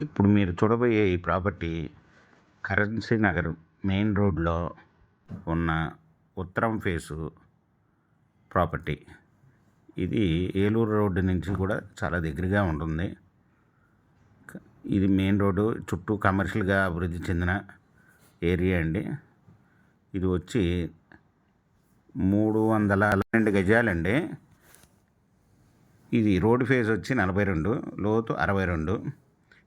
ఇప్పుడు మీరు చూడబోయే ఈ ప్రాపర్టీ కరెన్సీ నగర్ మెయిన్ రోడ్లో ఉన్న ఉత్తరం ఫేసు ప్రాపర్టీ. ఇది ఏలూరు రోడ్డు నుంచి కూడా చాలా దగ్గరగా ఉంటుంది. ఇది మెయిన్ రోడ్డు చుట్టూ కమర్షియల్గా అభివృద్ధి చెందిన ఏరియా అండి. ఇది వచ్చి 312 గజాలండి. ఇది రోడ్ ఫేజ్ వచ్చి 42, లోతు 62.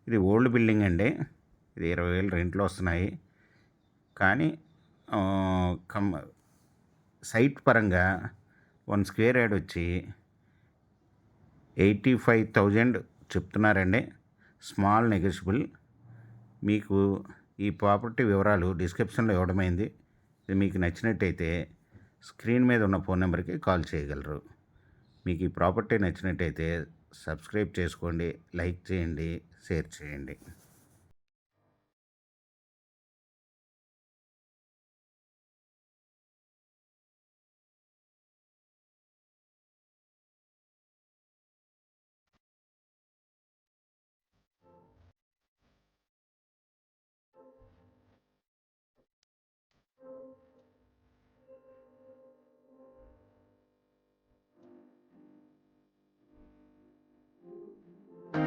ఇది ఓల్డ్ బిల్డింగ్ అండి. ఇది 20,000 రెంట్లు వస్తున్నాయి. కానీ సైట్ పరంగా 1 స్క్వేర్ యార్డ్ వచ్చి 85,000 చెప్తున్నారండి. Small negotiable. మీకు ఈ ప్రాపర్టీ వివరాలు డిస్క్రిప్షన్లో ఇవ్వడమైంది. ఇది మీకు నచ్చినట్టయితే స్క్రీన్ మీద ఉన్న ఫోన్ నెంబర్కి కాల్ చేయగలరు. మీకు ఈ ప్రాపర్టీ నచ్చినట్టయితే సబ్స్క్రైబ్ చేసుకోండి, లైక్ చేయండి, షేర్ చేయండి.